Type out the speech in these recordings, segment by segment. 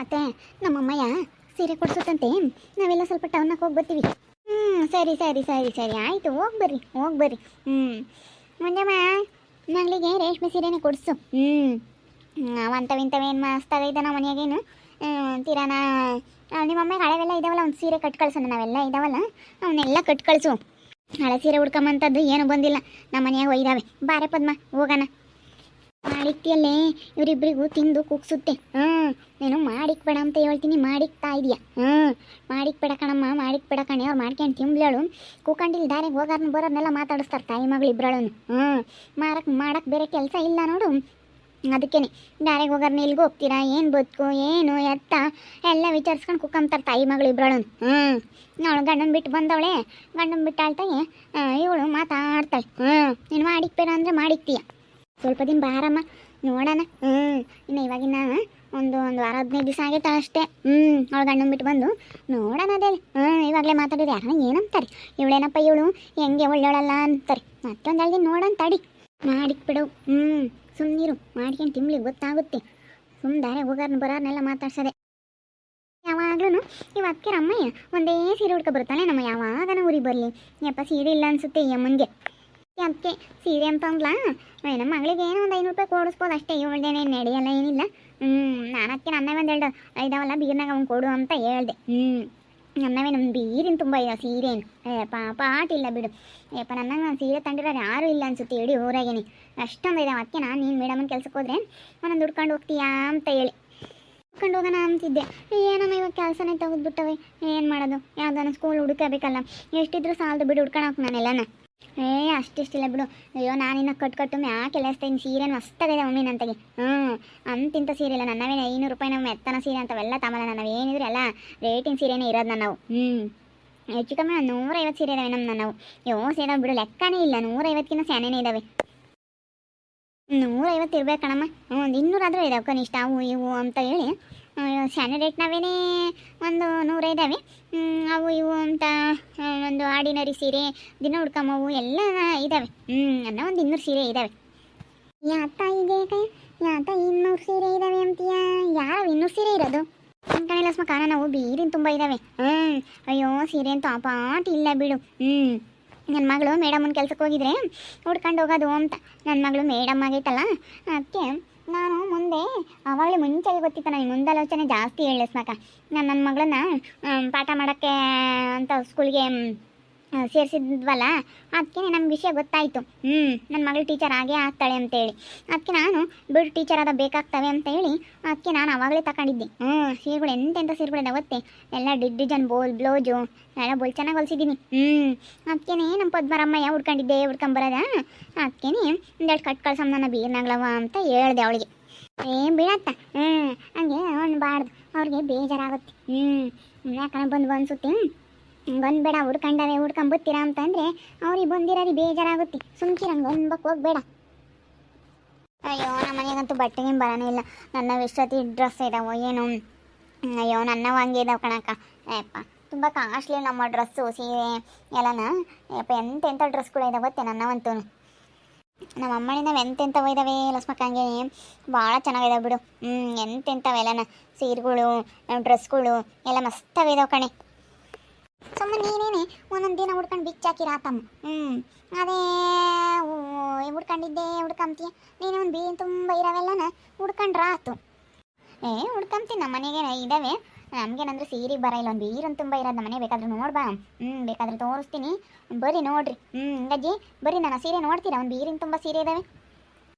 ಅತ್ತೆ ನಮ್ಮಮ್ಮಯ್ಯ ಸೀರೆ ಕೊಡ್ಸುತ್ತಂತೆ, ನಾವೆಲ್ಲ ಸ್ವಲ್ಪ ಟೌನಾಗ ಹೋಗಿ ಬರ್ತೀವಿ. ಸರಿ ಸರಿ ಸರಿ ಸರಿ ಆಯಿತು, ಹೋಗಿ ಬರ್ರಿ. ಮುಂಜಾಮ ಮಗಳಿಗೆ ರೇಷ್ಮೆ ಸೀರೆನೇ ಕೊಡಿಸು. ಅವಂತವಿಂತವೇನು ಮಸ್ತಾಗೈತೆ ನಾವು ಮನೆಯಾಗೇನು ತೀರಾನ ನಿಮ್ಮಮ್ಮಗೆ ಹಳೆವೆಲ್ಲ ಇದಾವಲ್ಲ, ಒಂದು ಸೀರೆ ಕಟ್ ಕಳ್ಸೋಣ, ನಾವೆಲ್ಲ ಇದಾವಲ್ಲ ಅವನ್ನೆಲ್ಲ ಕಟ್ ಕಳಿಸು. ಹಳೆ ಸೀರೆ ಹುಡ್ಕೊಂಬಂಥದ್ದು ಏನು ಬಂದಿಲ್ಲ, ನಮ್ಮ ಮನೆಯಾಗ ಒಯ್ದಾವೆ. ಬಾರೆ ಪದ್ಮ ಹೋಗೋಣ. ಮಾಡಿಕ್ತಿಯಲ್ಲೇ ಇವರಿಬ್ಬರಿಗೂ ತಿಂದು ಕುಗ್ಸುತ್ತೆ. ನೀನು ಮಾಡಿಕ್ಬೇಡ ಅಂತ ಹೇಳ್ತೀನಿ, ಮಾಡಿಕ್ತಾ ಇದೆಯಾ? ಮಾಡಿಕ್ಬೇಡ ಕಣಮ್ಮ, ಮಾಡಿಕ್ಬೇಡ ಕಣೆ. ಅವ್ರು ಮಾಡ್ಕೊಂಡು ತಿಂಬ್ಲೇಳು ಕೂಕೊಂಡಿಲ್ಲ ದಾರಿಗೆ ಹೋಗಾರನ್ನ ಬರೋರ್ನೆಲ್ಲ ಮಾತಾಡಿಸ್ತಾರೆ ತಾಯಿ ಮಗಳು ಇಬ್ಬರಳು. ಮಾಡಕ್ಕೆ ಬೇರೆ ಕೆಲಸ ಇಲ್ಲ ನೋಡು, ಅದಕ್ಕೇನೆ ದಾರಿಗೆ ಹೋಗಾರನ್ನ ಎಲ್ಗೂ ಹೋಗ್ತೀರಾ, ಏನು ಬದುಕು ಏನು ಎತ್ತ ಎಲ್ಲ ವಿಚಾರಿಸ್ಕೊಂಡು ಕುಕ್ಕಂತಾರೆ ತಾಯಿ ಮಗಳು ಇಬ್ಬರಳು. ಅವಳು ಗಂಡನ ಬಿಟ್ಟು ಬಂದವಳೆ, ಗಂಡನ ಬಿಟ್ಟು ಆಳ್ತಾಗೆ ಇವಳು ಮಾತಾಡ್ತಾಳೆ. ನೀನು ಮಾಡಿಕ್ಬೇಡ ಅಂದರೆ ಮಾಡಿಕ್ತೀಯ. ಸ್ವಲ್ಪ ದಿನ ಬಾರಮ್ಮ ನೋಡೋಣ. ಇನ್ನು ಇವಾಗಿನ ಒಂದು ವಾರ 15 ದಿವಸ ಆಗೈತೆ ಅಷ್ಟೇ. ಅವಳು ಗಂಡನ ಬಿಟ್ಟು ಬಂದು ನೋಡೋಣ ಅದೇ. ಇವಾಗಲೇ ಮಾತಾಡಿದ್ರೆ ಯಾರನ್ನ ಏನಂತಾರೆ, ಇವಳೇನಪ್ಪ ಇವಳು ಹೆಂಗೆ ಒಳ್ಳೆಯವಳಲ್ಲ ಅಂತಾರೆ. ಮತ್ತೊಂದು ದಿನ ನೋಡೋಣ ತಡಿ, ಮಾಡಿಕ್ಬಿಡು. ಸುಮ್ಮನಿರು, ಮಾಡ್ಕೊಂಡು ತಿಂಬ್ಳಿಗೆ ಗೊತ್ತಾಗುತ್ತೆ. ದಾರೆ ಹೋಗಾರನ್ನ ಬರೋರ್ನೆಲ್ಲ ಮಾತಾಡ್ಸೋದೆ. ಯಾವಾಗ್ಲೂ ಇವಕ್ಕೆ ಅಮ್ಮಯ್ಯ ಒಂದೇ ಸೀರೆ ಹುಡ್ಕೊ ಬರುತ್ತಾನೆ ನಮ್ಮ ಯಾವಾಗನ ಊರಿಗೆ ಬರಲಿ. ಯಪ್ಪ ಸೀರೆ ಇಲ್ಲ ಅನ್ಸುತ್ತೆ ಈ ಅಮ್ಮನಿಗೆ. ಅದಕ್ಕೆ ಸೀರೆ ಅಂತ ಅಂದ್ಲಾ, ನಮ್ಮ ಮಗಳಿಗೆ ಏನೋ ಒಂದು 500 ರೂಪಾಯಿ ಕೊಡಿಸ್ಬೋದು ಅಷ್ಟೇ. ಇವಳ್ದೇನೆ ನಡೆಯಲ್ಲ ಏನಿಲ್ಲ. ನಾನು ಅದಕ್ಕೆ ನನ್ನವೇ ಒಂದು 2 ಇದಾವಲ್ಲ ಬೀರ್ನಾಗ ಅವ್ನು ಕೊಡು ಅಂತ ಹೇಳ್ದೆ. ನನ್ನವೇ ನಮ್ಮ ಬೀರಿನ ತುಂಬ ಇದಾವೆ ಸೀರೆನು. ಪಾಟಿಲ್ಲ ಬಿಡು. ಯಪ್ಪ ನನ್ನ ನಾನು ಸೀರೆ ತಂಡಿರೋರು ಯಾರೂ ಇಲ್ಲ ಅನ್ಸುತ್ತೆ ಇಡೀ ಊರಾಗೇನೆ, ಅಷ್ಟೊಂದು ಇದಾವೆ. ಅದಕ್ಕೆ ನಾನು ನೀನು ಮೇಡಮನ ಕೆಲ್ಸಕ್ಕೆ ಹೋದ್ರೆ ಒಂದೊಂದು ಹುಡ್ಕೊಂಡು ಹೋಗ್ತೀಯಾ ಅಂತ ಹೇಳಿ ಹುಡ್ಕೊಂಡು ಹೋಗೋಣ ಅಂತಿದ್ದೆ. ಏನಮ್ಮ ಇವಾಗ ಕೆಲಸನೇ ತೆಗೆದ್ಬಿಟ್ಟವೆ, ಏನು ಮಾಡೋದು? ಯಾವ್ದಾನ ಸ್ಕೂಲ್ ಹುಡುಕಬೇಕಲ್ಲ, ಎಷ್ಟಿದ್ರು ಸಾಲದು ಬಿಡು, ಹುಡ್ಕೊಂಡು ಹೋಗಿ ನಾನೆಲ್ಲನ. ಅಷ್ಟಿಷ್ಟಿಲ್ಲ ಬಿಡು. ಅಯ್ಯೋ ನಾನಿನ್ನ ಕಟ್ಟು ಮ್ಯಾಕೆಲ್ಲ ಇದ್ದೀನಿ. ಸೀರೆ ಮಸ್ತಾಗಿದೆ ಮಮ್ಮಿ ನಂತಗೆ. ಅಂತಿಂತ ಸೀರೆ ಇಲ್ಲ ನನ್ನವೇ 500 ರೂಪಾಯಿ ನಮ್ಮ ಎತ್ತನ ಸೀರೆ ಅಂತವೆಲ್ಲ ತಮ್ಮಲ್ಲ. ನಾವು ಏನಿದ್ರು ಎಲ್ಲ ರೇಟಿಂಗ್ ಸೀರೆನೇ ಇರೋದು ನಾವು. ಹೆಚ್ಚು ಕಮ್ಮಿ 150 ಸೀರೆ ಇದಾವೆ ನಾವು. ಸೀರೆ ಬಿಡು ಲೆಕ್ಕನೇ ಇಲ್ಲ, 150ಕ್ಕಿಂತ ಸ್ಯಾನೇನೇ ಇದ್ದಾವೆ. 150 ಇರ್ಬೇಕಣಮ್ಮ. ಒಂದು 200 ಆದರೂ ಇದಾವೆ ಕನಿಷ್ಠ, ಅವು ಇವು ಅಂತ ಹೇಳಿ. ಸ್ಯಾನೆ ರೇಟ್ ನಾವೇನೇ ಒಂದು 100 ಇದ್ದಾವೆ. ಅವು ಇವು ಅಂತ ಒಂದು ಆರ್ಡಿನರಿ ಸೀರೆ, ದಿನ ಹುಡ್ಕಮ್ಮವು ಎಲ್ಲ ಇದ್ದಾವೆ. ನನ್ನ ಒಂದು 200 ಸೀರೆ ಇದ್ದಾವೆ. ಯಾತ ಇದೆ ಯಾತ 200 ಸೀರೆ ಇದ್ದಾವೆ ಅಂತೀಯ? ಯಾವ 200 ಸೀರೆ ಇರೋದು ಅನ್ಕಣಿಲ್ಲ ಸ್ಮ ಕಾರಣ. ನಾವು ಬೀರಿನ ತುಂಬ ಇದ್ದಾವೆ. ಅಯ್ಯೋ ಸೀರೆ ಅಂತ ಪಾಟ್ ಇಲ್ಲ ಬಿಡು. ನನ್ನ ಮಗಳು ಮೇಡಮನ ಕೆಲ್ಸಕ್ಕೆ ಹೋಗಿದ್ರೆ ಹುಡ್ಕೊಂಡು ಹೋಗೋದು ಅಂತ. ನನ್ನ ಮಗಳು ಮೇಡಮ್ ಆಗೈತಲ್ಲ, ಅದಕ್ಕೆ ನಾನು ಮುಂದೆ ಅವಾಗಲೇ ಮುಂಚೆಗೆ ಗೊತ್ತಿತ್ತು ನನಗೆ, ಮುಂದಾಲೋಚನೆ ಜಾಸ್ತಿ ಹೇಳಿಸ್ಮಾಕ. ನನ್ನ ಮಗಳನ್ನ ಪಾಠ ಮಾಡೋಕ್ಕೆ ಅಂತ ಸ್ಕೂಲ್ಗೆ ಸೇರಿಸಿದ್ವಲ್ಲ, ಅದಕ್ಕೆ ನಮ್ಗೆ ವಿಷಯ ಗೊತ್ತಾಯಿತು. ನನ್ನ ಮಗಳು ಟೀಚರ್ ಆಗೇ ಆಗ್ತಾಳೆ ಅಂತೇಳಿ. ಅದಕ್ಕೆ ನಾನು ಬಿಡು ಟೀಚರ್ ಆದ ಬೇಕಾಗ್ತವೆ ಅಂತ ಹೇಳಿ ಅದಕ್ಕೆ ನಾನು ಆವಾಗಲೇ ತಗೊಂಡಿದ್ದೆ. ಸೀರೆಗಳು ಎಂತೆಂಥ ಸೀರೆಗಳಿದೆ ಅವತ್ತೆ, ಎಲ್ಲ ಡಿಸೈನ್ ಬ್ಲೌಸು ಎಲ್ಲ ಚೆನ್ನಾಗಿ ಹೊಲಿಸಿದ್ದೀನಿ. ಅದಕ್ಕೇನೆ ನಮ್ಮ ಪದ್ಮರಮ್ಮಯ್ಯ ಹುಡ್ಕೊಂಬರೋದ. ಅದಕ್ಕೇನೆ ಒಂದೆರಡು ಕಟ್ ಕಳ್ಸಮ್ಮ ನನ್ನ ಬೀರ್ನಾಗ್ಲವ ಅಂತ ಹೇಳ್ದೆ ಅವಳಿಗೆ. ಬೀಳತ್ತ ಹಂಗೆ ಅನ್ಬಾರ್ದು, ಅವ್ರಿಗೆ ಬೇಜಾರಾಗುತ್ತೆ. ಯಾಕಂದ್ರೆ ಬಂದು ಅನ್ಸುತ್ತೆ ಬಂದ್ಬೇಡ, ಹುಡ್ಕೊಂಬತ್ತೀರಾ ಅಂತಂದರೆ ಅವ್ರಿಗೆ ಬಂದಿರೋದು ಬೇಜಾರಾಗುತ್ತೆ. ಸುಮ್ಕಿರಂಗೆ ಅನ್ಬೇಕು, ಹೋಗ್ಬೇಡ. ಅಯ್ಯೋ ನಮ್ಮ ಮನೆಗಂತೂ ಬಟ್ಟೆಗೆ ಬರೋನೇ ಇಲ್ಲ. ನನ್ನ ಎಷ್ಟೊತ್ತಿ ಡ್ರೆಸ್ ಇದಾವೋ ಏನೋ. ಅಯ್ಯೋ ನನ್ನವು ಹಂಗೆ ಇದಾವೆ ಕಣಕ್ಕ. ಯಪ್ಪ ತುಂಬ ಕಾಸ್ಟ್ಲಿ ನಮ್ಮ ಡ್ರೆಸ್ಸು ಸೀರೆ ಎಲ್ಲನ. ಯಪ್ಪ ಎಂತೆಂಥ ಡ್ರೆಸ್ಗಳು ಇದಾವೆ ಗೊತ್ತೇ ನನ್ನವಂತೂ. ನಮ್ಮ ಅಮ್ಮನಿಂದ ಎಂತೆಂಥವು ಇದ್ದಾವೆ ಲಕ್ಷ್ಮಕ್ಕಂಗೆ, ಭಾಳ ಚೆನ್ನಾಗಿದಾವೆ ಬಿಡು. ಎಂತೆಂಥವೆಲ್ಲನ ಸೀರೆಗಳು ಡ್ರೆಸ್ಗಳು ಎಲ್ಲ ಮಸ್ತವೆ ಇದಾವೆ ಕಣೆ. ಸುಮ್ಮನೆ ನೀನೇನೆ ಒಂದೊಂದು ದಿನ ಹುಡ್ಕೊಂಡು ಬಿಚ್ಚಾಕಿರಾತಮ್ಮ. ಅದೇ ಹುಡ್ಕೊಂತೀಯ ನೀನು. ಒಂದು ಬೀನ್ ತುಂಬ ಇರೋವೆಲ್ಲನ ಹುಡ್ಕೊಂಡ್ರ ಆತು. ಹುಡ್ಕೊಂತೀನಿ, ನಮ್ಮ ಮನೆಗೆ ಇದ್ದಾವೆ. ನಮಗೇನಂದ್ರೆ ಸೀರೆ ಬರ ಇಲ್ಲ, ಒಂದು ಬೀರನ್ನು ತುಂಬ ಇರೋದು ನಮ್ಮ ಮನೆ. ಬೇಕಾದ್ರೆ ನೋಡ್ಬಾ, ಬೇಕಾದ್ರೆ ತೋರಿಸ್ತೀನಿ, ಬರ್ರಿ ನೋಡ್ರಿ. ಗಜ್ಜಿ ಬರ್ರಿ, ನಾನು ಸೀರೆ ನೋಡ್ತೀರಾ? ಒಂದು ಬೀರಿನ ತುಂಬ ಸೀರೆ ಇದ್ದಾವೆ.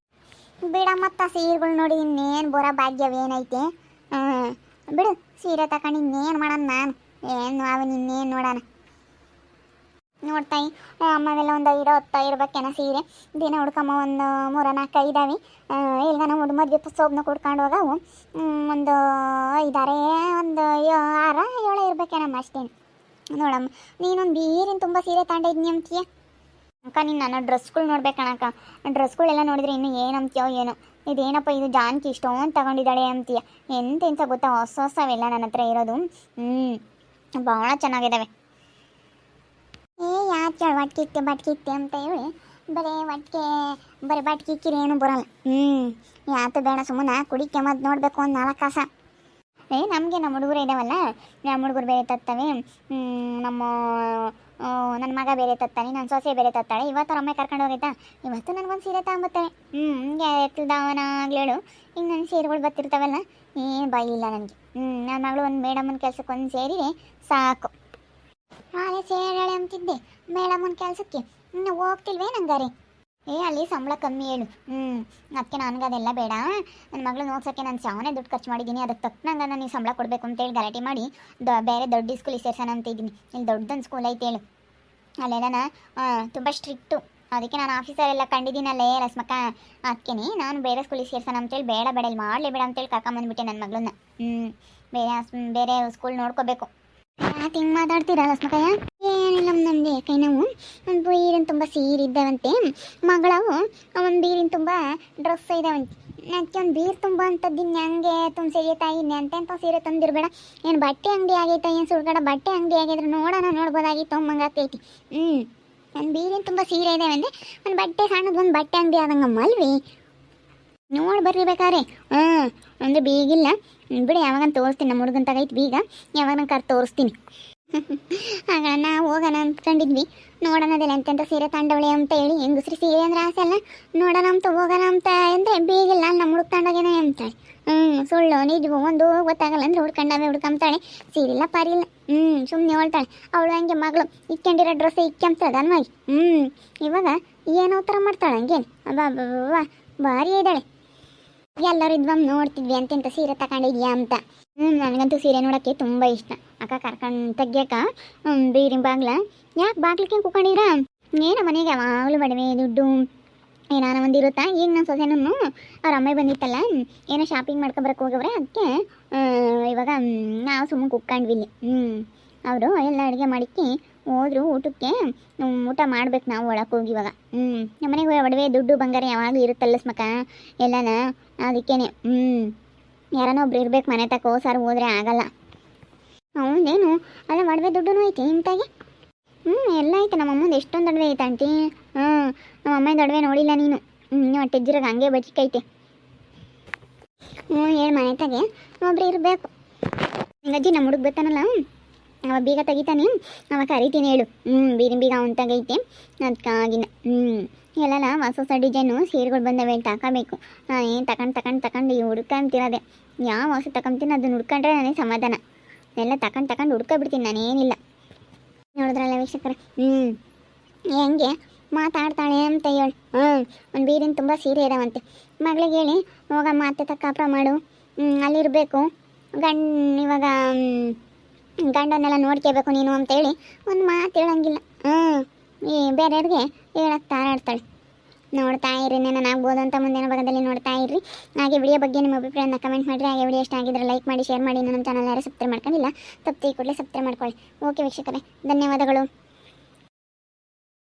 ಬಿಡ ಮತ್ತು ಸೀರೆಗಳು ನೋಡಿ ಇನ್ನೇನು ಬರೋ ಭಾಗ್ಯವೇನೈತೆ. ಬಿಡು ಸೀರೆ ತಗೊಂಡು ಇನ್ನೇನು ಮಾಡೋಣ ನಾನು. ಏನು ಅವು ಇನ್ನೇನು ನೋಡೋಣ. ನೋಡ್ತಾಯಿ ಅಮ್ಮವೆಲ್ಲ ಒಂದು 5-10 ಇರ್ಬೇಕೇನ ಸೀರೆ. ದಿನ ಹುಡ್ಕಮ್ಮ ಒಂದು 3-4 ಇದ್ದಾವೆ. ಈಗ ನಾವು ಮದುವೆ ಸೋಬ್ನ ಕುಡ್ಕೊಂಡು ಹೋಗವು ಒಂದು 5-6 ಒಂದು 6-7 ಇರ್ಬೇಕೇನಮ್ಮ ಅಷ್ಟೇನು. ನೋಡಮ್ಮ ನೀನೊಂದು ಬೀರಿನ ತುಂಬ ಸೀರೆ ತಗೊಂಡಿದ್ನಿ ಅಂತೀಯ ಅಕ್ಕ. ನೀನು ನನ್ನ ಡ್ರೆಸ್ಗಳು ನೋಡ್ಬೇಕಣಕ್ಕ. ಡ್ರೆಸ್ಗಳೆಲ್ಲ ನೋಡಿದ್ರೆ ಇನ್ನು ಏನಂತೀಯೋ ಏನೋ. ಇದೇನಪ್ಪ ಇದು ಜಾನ್ಕಿ ಇಷ್ಟೊಂದು ತಗೊಂಡಿದ್ದಾಳೆ ಅಂತೀಯ. ಎಂತೆಂಥ ಗೊತ್ತಾ, ಹೊಸವೆಲ್ಲ ನನ್ನ ಹತ್ರ ಇರೋದು. ಭಾಳ ಚೆನ್ನಾಗಿದ್ದಾವೆ. ಯಾಕೆ ಬಟ್ಕಿತ್ತೆ ಅಂತ ಹೇಳಿ ಬರೀ ಬಟ್ಕಿಕ್ಕಿರಿ ಏನು ಬರೋಲ್ಲ. ಯಾತು ಬೇಡ, ಸುಮ್ಮನೆ ಕುಡಿಕೆ ಮದ್ದು ನೋಡಬೇಕು ಒಂದು 4 ಕಾಸ. ನಮಗೆ ನಮ್ಮ ಹುಡುಗರು ಇದ್ದಾವಲ್ಲ, ನಮ್ಮ ಹುಡುಗರು ಬೇರೆ ತತ್ತವೆ, ನಮ್ಮ ನನ್ನ ಮಗ ಬೇರೆ ತತ್ತಾನೆ, ನನ್ನ ಸೊಸೆ ಬೇರೆ ತತ್ತಾಳೆ. ಇವತ್ತು ಅವ್ರ ಅಮ್ಮ ಕರ್ಕೊಂಡು ಹೋಗೈತಾ, ಇವತ್ತು ನನಗೊಂದು ಸೀರೆ ತಗೊಂಬತ್ತಾಳೆ. ಹಿಂಗೆ ಎತ್ತಲ್ದವನ ಆಗ್ಲೇಳು. ಈಗ ನನ್ನ ಸೀರೆಗಳು ಬರ್ತಿರ್ತಾವಲ್ಲ, ಏನು ಬಾಯಿಲ್ಲ ನನಗೆ. ನನ್ನ ಮಗಳು ಒಂದು ಮೇಡಮನ ಕೆಲ್ಸಕ್ಕೆ ಒಂದು ಸೇರಿದೆ ಸಾಕು. ನಾಳೆ ಸೇರಾಳೆ ಅಂತಿದ್ದೆ ಮೇಡಮನ ಕೆಲಸಕ್ಕೆ, ಇನ್ನು ಹೋಗ್ತಿಲ್ವೇ ನಂಗಾರೆ? ಅಲ್ಲಿ ಸಂಬಳ ಕಮ್ಮಿ ಹೇಳು. ಅದಕ್ಕೆ ನನಗೆ ಅದೆಲ್ಲ ಬೇಡ, ನನ್ನ ಮಗಳು ನೋಡ್ಸೋಕ್ಕೆ ನಾನು ಚಾವನೇ ದುಡ್ಡು ಖರ್ಚು ಮಾಡಿದ್ದೀನಿ, ಅದಕ್ಕೆ ತಕ್ಕನಂಗೆ ನಾನು ನೀವು ಸಂಬಳ ಕೊಡಬೇಕು ಅಂತೇಳಿ ಗಲಾಟೆ ಮಾಡಿ ಬೇರೆ ದೊಡ್ಡ ಸ್ಕೂಲಿಗೆ ಸೇರ್ಸೋಣ ಅಂತ ಇದ್ದೀನಿ. ಇಲ್ಲಿ ದೊಡ್ಡದೊಂದು ಸ್ಕೂಲ್ ಐತೆ ಹೇಳು, ಅಲ್ಲೆಲ್ಲ ತುಂಬ ಸ್ಟ್ರಿಕ್ಟು. ಅದಕ್ಕೆ ನಾನು ಆಫೀಸರೆಲ್ಲ ಕಂಡಿದ್ದೀನಲ್ಲೇ ರಸ್ಮಕ್ಕ, ಅದಕ್ಕೆ ನಾನು ಬೇರೆ ಸ್ಕೂಲಿಗೆ ಸೇರ್ಸೋಣ ಅಂತೇಳಿ ಬೇಡ ಇಲ್ಲಿ ಮಾಡಲೇ ಬೇಡ ಅಂತೇಳಿ ಕರ್ಕೊಂಬಂದ್ಬಿಟ್ಟೆ ನನ್ನ ಮಗಳನ್ನ. ಬೇರೆ ಸ್ಕೂಲ್ ನೋಡ್ಕೋಬೇಕು. ಯಾಕೆ ಹಿಂಗೆ ಮಾತಾಡ್ತೀರಾ ರಸ್ಮಕ್ಕಯ್ಯ? ಏನಿಲ್ಲ, ನಮ್ಮದು ಕೈ ನಾವು ಒಂದು ಬೀರಿನ ತುಂಬ ಸೀರೆ ಇದ್ದಾವಂತೆ, ಮಗಳವು ಒಂದು ಬೀರಿನ ತುಂಬ ಡ್ರೆಸ್ ಇದ್ದಾವಂತೆ. ಅದಕ್ಕೆ ಒಂದು ಬೀರು ತುಂಬ ಅಂತದ್ದಿನ್ನು ಹೆಂಗೆ ತುಂಬಿಸಿಗೆ ತಾಯಿ ಎಂತೆಂಥ ಸೀರೆ ತಂದಿರಬೇಡ. ಏನು ಬಟ್ಟೆ ಅಂಗಡಿ ಆಗೈತೆ, ಏನು ಸುಳ್ಗಡ ಬಟ್ಟೆ ಅಂಗಡಿ ಆಗಿದ್ರೆ ನೋಡ್ಬೋದಾಗಿತ್ತು ಮಂಗಾಗ್ತೈತಿ. ಒಂದು ಬೀರಿನ ತುಂಬ ಸೀರೆ ಇದ್ದಾವೆ ಅಂದರೆ ಒಂದು ಬಟ್ಟೆ ಸಣ್ಣದು ಒಂದು ಬಟ್ಟೆ ಅಂಗಡಿ ಆದಂಗಮ್ಮ ಅಲ್ವಿ? ನೋಡಿ ಬರ್ರಿ ಬೇಕಾರೆ. ಅಂದರೆ ಬೀಗಿಲ್ಲ ಬಿಡಿ, ಯಾವಾಗಂತ ತೋರಿಸ್ತೀನಿ. ನಮ್ಮ ಹುಡುಗನ ತಗೈತಿ ಬೀಗ, ಯಾವಾಗ ನಂಗೆ ಕರ್ ತೋರಿಸ್ತೀನಿ. ಆಗ ನಾವು ಹೋಗೋಣ ಅಂದ್ಕೊಂಡಿದ್ವಿ, ನೋಡೋಣ ಅದೆಲ್ಲ ಎಂತೆಂಥ ಸೀರೆ ತಂಡವಳೆ ಅಂತ ಹೇಳಿ. ಹೆಂಗಸ್ರಿ ಸೀರೆ ಅಂದ್ರೆ ಆಸೆ ಅಲ್ಲ, ನೋಡೋಣ ಅಂತ ಹೋಗೋಣ ಅಂತ ಅಂದರೆ ಬೀಗಿಲ್ಲ, ನಮ್ಮ ಹುಡುಗ ತಂಡೋಗೇನೆ ಅಂತಾಳೆ. ಸುಳ್ಳು ನಿಜವು ಒಂದು ಗೊತ್ತಾಗಲ್ಲ ಅಂದರೆ ಹುಡ್ಕೊಂಬತಾಳೆ. ಸೀರಿಲ್ಲ ಪಾರಿಲ್ಲ, ಸುಮ್ಮನೆ ಹೇಳ್ತಾಳೆ. ಅವಳು ಹಂಗೆ ಮಗಳು ಇಕ್ಕೊಂಡಿರೋ ಡ್ರೆಸ್ ಇಕ್ಕೊಂತದ ಅನ್ವಾಗಿ. ಇವಾಗ ಏನೋ ಥರ ಮಾಡ್ತಾಳೆ ಹಂಗೇನು, ಅಬ್ಬಾ ಭಾರಿ ಇದ್ದಾಳೆ. ಎಲ್ಲರೂ ಇದ್ವಮ್ಮ ನೋಡ್ತಿದ್ವಿ ಎಂತೆಂಥ ಸೀರೆ ತಗೊಂಡಿದ್ಯಾ ಅಂತ. ನನಗಂತೂ ಸೀರೆ ನೋಡೋಕ್ಕೆ ತುಂಬ ಇಷ್ಟ. ಅಕ್ಕ ಕರ್ಕೊಂಡು ತೆಗ್ಯಕ್ಕ ಬೀರಿನ ಬಾಗ್ಲ, ಯಾಕೆ ಬಾಗ್ಲಿಕ್ಕೆ ಕೂಕೊಂಡಿದ್ರ? ಏನೋ ಮನೆಗೆ ಯಾವಾಗಲೂ ಬಡವೆ ದುಡ್ಡು ಏನಾನ ಒಂದು ಇರುತ್ತಾ. ಈಗ ನನ್ನ ಸೊಸೆನೂ ಅವ್ರ ಅಮ್ಮ ಬಂದಿತ್ತಲ್ಲ, ಏನೋ ಶಾಪಿಂಗ್ ಮಾಡ್ಕೊಬರಕ್ಕೆ ಹೋಗವ್ರೆ. ಅದಕ್ಕೆ ಇವಾಗ ನಾವು ಸುಮ್ಮನೆ ಕುಕ್ಕೊಂಡ್ವಿ ಇಲ್ಲಿ. ಅವರು ಎಲ್ಲ ಅಡುಗೆ ಮಾಡಿಕ್ಕಿ ಹೋದ್ರು ಊಟಕ್ಕೆ. ಊಟ ಮಾಡ್ಬೇಕು ನಾವು ಒಳಕ್ಕೆ ಹೋಗಿ. ಇವಾಗ ನಮ್ಮನೆಗೆ ಒಡವೆ ದುಡ್ಡು ಬಂಗಾರ ಯಾವಾಗಲೂ ಇರುತ್ತಲ್ಲ ಸ್ಮಕ ಎಲ್ಲನ, ಅದಕ್ಕೇನೆ ಯಾರನ್ನೋ ಒಬ್ರು ಇರ್ಬೇಕು ಮನೆ ತಕ್ಕ ಸರ್ ಹೋದ್ರೆ ಆಗಲ್ಲ. ಹೌದೇನು? ಅಲ್ಲ ಒಡವೆ ದುಡ್ಡು ಐತಿ ನಿಮ್ಮ ತಾಗೆ? ಎಲ್ಲ ಐತೆ. ನಮ್ಮ ಅಮ್ಮಂದು ಎಷ್ಟೊಂದು ಒಡವೆ ಐತೆ ಆಂಟಿ. ನಮ್ಮ ಅಮ್ಮನ ಒಡವೆ ನೋಡಿಲ್ಲ ನೀನು. ಹೊಟ್ಟೆಜ್ಜಿರಾಗ ಹಂಗೆ ಬಚ್ಕೈತೆ. ಹೇಳಿ ಮನೆ ತಾಗೆ ಒಬ್ರು ಇರಬೇಕು. ಹಿಂಗಜ್ಜಿ ನಮ್ಮ ಹುಡುಗ ಬರ್ತಾನಲ್ಲ, ಅವ ಬೀಗ ತೆಗಿತಾನೆ, ಅವ ಕರಿತೀನಿ ಹೇಳು. ಬೀರಿನ ಬೀಗ ಅವನು ತಗೈತೆ, ಅದಕ್ಕಾಗಿನ ಎಲ್ಲಲ್ಲ ಹೊಸ ಹೊಸ ಡಿಸೈನು ಸೀರೆಗಳು ಬಂದವೆ ಅಂತ ಹಾಕಬೇಕು. ಏನು ತಗೊಂಡು ಈ ಹುಡ್ಕೊಂತಿರೋದೆ. ಯಾವ ಹೊಸ ತಗೊಂತೀನಿ ಅದನ್ನ ಹುಡ್ಕೊಂಡ್ರೆ ನನಗೆ ಸಮಾಧಾನ. ಎಲ್ಲ ತಗೊಂಡು ಹುಡ್ಕೊಬಿಡ್ತೀನಿ ನಾನೇನಿಲ್ಲ. ನೋಡಿದ್ರಲ್ಲ ವೀಕ್ಷಕರ, ಹೆಂಗೆ ಮಾತಾಡ್ತಾಳೆ ಅಂತ ಹೇಳಿ. ಒಂದು ಬೀರಿನ ತುಂಬ ಸೀರೆ ಇದಾವಂತೆ. ಮಗಳಿಗೆ ಹೇಳಿ ಹೋಗಮ್ಮ ಅತ್ತೆ ತಕ್ಕ ಮಾಡು, ಅಲ್ಲಿರಬೇಕು. ಇವಾಗ ಗಂಡನ್ನೆಲ್ಲ ನೋಡ್ಕೋಬೇಕು ನೀನು ಅಂತೇಳಿ ಒಂದು ಮಾತು ಹೇಳಂಗಿಲ್ಲ. ಬೇರೆಯವ್ರಿಗೆ ಹೇಳಕ್ಕೆ ತಾರಾಡ್ತಾಳೆ. ನೋಡ್ತಾ ಇರಿ, ನಾನು ಆಗ್ಬೋದು ಅಂತ ಮುಂದಿನ ಭಾಗದಲ್ಲಿ ನೋಡ್ತಾ ಇರ್ರಿ. ಹಾಗೆ ವಿಡಿಯೋ ಬಗ್ಗೆ ನಿಮ್ಮ ಅಭಿಪ್ರಾಯನ ಕಮೆಂಟ್ ಮಾಡಿರಿ. ಹಾಗೆ ವಿಡಿಯೋ ಇಷ್ಟ ಆಗಿದ್ರೆ ಲೈಕ್ ಮಾಡಿ, ಶೇರ್ ಮಾಡಿ. ನಮ್ಮ ಚಾನಲ್ ಯಾರು ಸಬ್ಸ್ಕ್ರೈಬ್ ಮಾಡ್ಕೊಂಡಿಲ್ಲ, ತಪ್ಪು ಕೂಡಲೇ ಸಬ್ಸ್ಕ್ರೈಬ್ ಮಾಡ್ಕೊಳ್ಳಿ. ಓಕೆ ವೀಕ್ಷಕರೇ, ಧನ್ಯವಾದಗಳು.